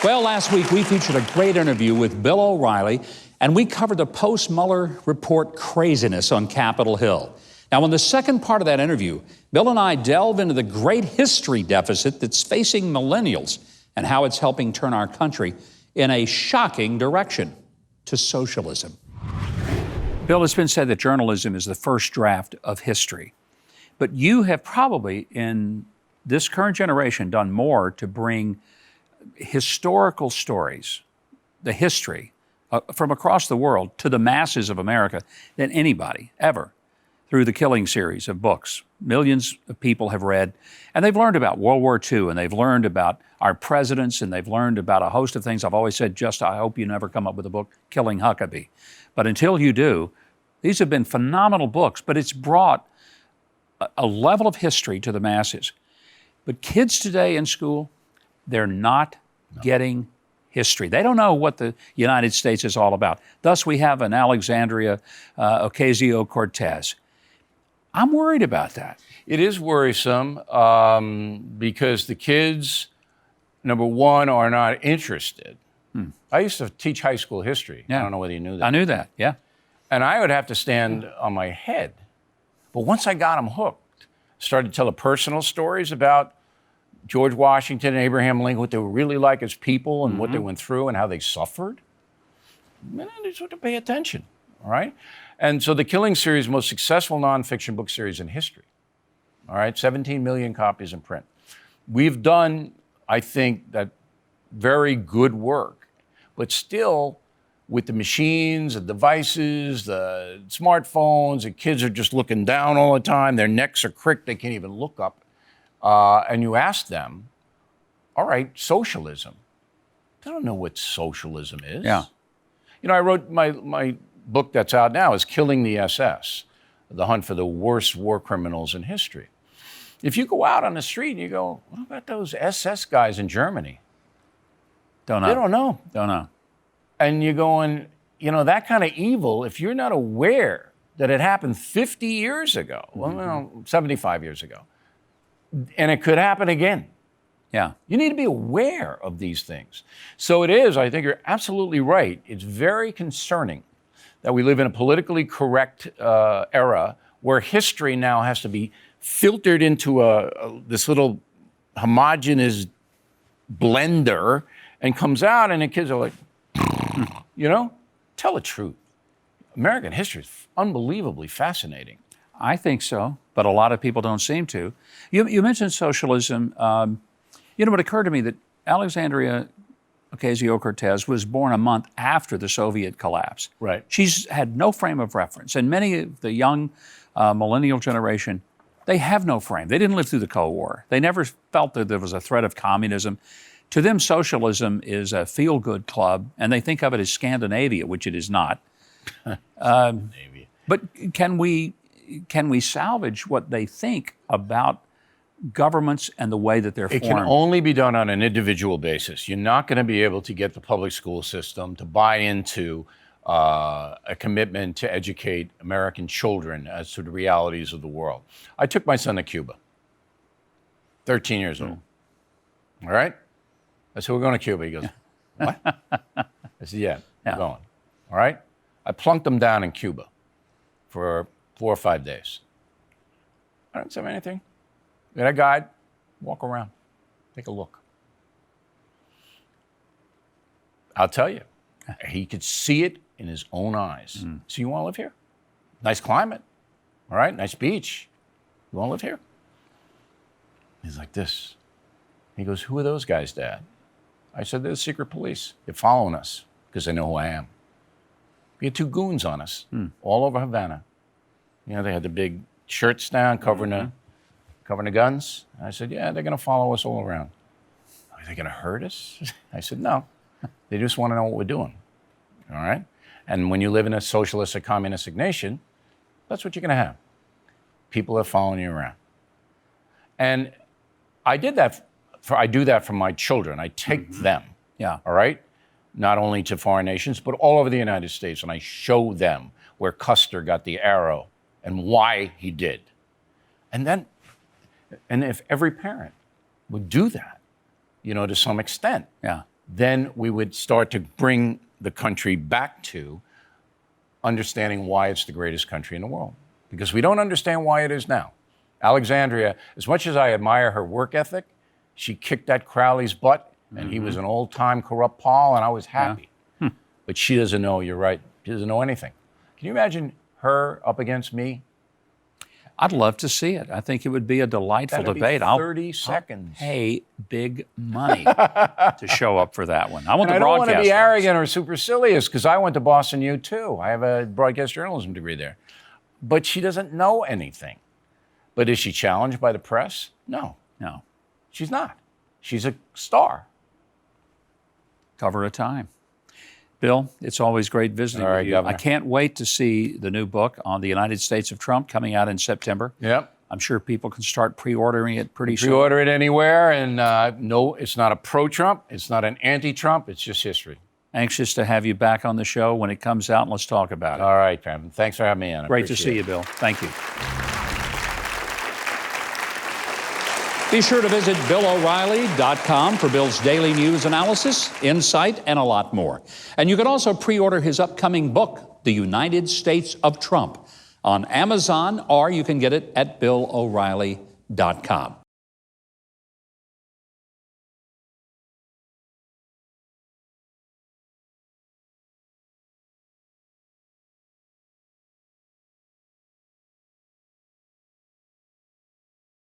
Well, last week we featured a great interview with Bill O'Reilly, and we covered the post-Mueller report craziness on Capitol Hill. Now, in the second part of that interview, Bill and I delve into the great history deficit that's facing millennials and how it's helping turn our country in a shocking direction to socialism. Bill, it's been said that journalism is the first draft of history. But you have probably, in this current generation, done more to bring historical stories, the history from across the world to the masses of America than anybody ever through the Killing series of books. Millions of people have read, and they've learned about World War II, and they've learned about our presidents, and they've learned about a host of things. I've always said, just I hope you never come up with a book, Killing Huckabee. But until you do, these have been phenomenal books, but it's brought a level of history to the masses. But kids today in school, they're not getting history. They don't know what the United States is all about. Thus, we have an Alexandria Ocasio-Cortez. I'm worried about that. It is worrisome because the kids, number one, are not interested. I used to teach high school history. Yeah. I don't know whether you knew that. I knew that, yeah. And I would have to stand on my head. But once I got them hooked, started to tell the personal stories about George Washington and Abraham Lincoln, what they were really like as people and what they went through and how they suffered, man, they just have to pay attention, all right? And so the Killing series, most successful nonfiction book series in history, all right? 17 million copies in print. We've done, I think, that very good work, but still, with the machines, the devices, the smartphones, the kids are just looking down all the time. Their necks are cricked. They can't even look up. And you ask them, all right, socialism. They don't know what socialism is. Yeah. You know, I wrote my book that's out now is Killing the SS, the hunt for the worst war criminals in history. If you go out on the street and you go, what about those SS guys in Germany? Don't know. They don't know. Don't know. And you're going, you know, that kind of evil, if you're not aware that it happened 50 years ago, well, 75 years ago, and it could happen again. Yeah. You need to be aware of these things. So it is, I think you're absolutely right. It's very concerning that we live in a politically correct era where history now has to be filtered into this little homogeneous blender and comes out and the kids are like, you know, tell the truth. American history is unbelievably fascinating. I think so, but a lot of people don't seem to. You mentioned socialism. You know, it occurred to me that Alexandria Ocasio-Cortez was born a month after the Soviet collapse. Right. She's had no frame of reference, and many of the young millennial generation, they have no frame. They didn't live through the Cold War. They never felt that there was a threat of communism. To them, socialism is a feel-good club, and they think of it as Scandinavia, which it is not. Scandinavia. But can we salvage what they think about governments and the way that they're formed? It can only be done on an individual basis. You're not going to be able to get the public school system to buy into a commitment to educate American children as to the realities of the world. I took my son to Cuba, 13 years old. All right? I said, we're going to Cuba. He goes, what? I said, yeah, we're going. All right? I plunked him down in Cuba for 4 or 5 days. I didn't say anything. We had a guide, walk around, take a look. I'll tell you, he could see it in his own eyes. So you want to live here? Nice climate, all right? Nice beach. You want to live here? He's like this. He goes, who are those guys, Dad? I said, they're the secret police. They're following us because they know who I am. We had 2 goons on us all over Havana. You know, they had the big shirts down covering the guns. And I said, yeah, they're going to follow us all around. Are they going to hurt us? I said, no. They just want to know what we're doing. All right? And when you live in a socialist or communistic nation, that's what you're going to have. People are following you around. And I do that for my children. I take them, all right, not only to foreign nations, but all over the United States, and I show them where Custer got the arrow and why he did. And if every parent would do that, you know, to some extent, then we would start to bring the country back to understanding why it's the greatest country in the world. Because we don't understand why it is now. Alexandria, as much as I admire her work ethic, she kicked that Crowley's butt, and he was an old-time corrupt Paul, and I was happy. Yeah. But she doesn't know, you're right, she doesn't know anything. Can you imagine her up against me? I'd love to see it. I think it would be a delightful That'd be debate. 30 seconds. I'll pay big money to show up for that one. I want And the I don't want to broadcast be rights. arrogant or supercilious, because I went to Boston U too. I have a broadcast journalism degree there. But she doesn't know anything. But is she challenged by the press? No. No. She's not. She's a star. Cover of time. Bill, it's always great visiting All right, with you. Governor. I can't wait to see the new book on the United States of Trump coming out in September. Yep. I'm sure people can start pre-ordering it pretty soon. Pre-order it anywhere, and no, it's not a pro-Trump, it's not an anti-Trump, it's just history. Anxious to have you back on the show when it comes out, and let's talk about it. All right, Pam. Thanks for having me on. I Great to appreciate see it. you, Bill. Thank you. Be sure to visit BillO'Reilly.com for Bill's daily news analysis, insight, and a lot more. And you can also pre-order his upcoming book, The United States of Trump, on Amazon, or you can get it at BillO'Reilly.com.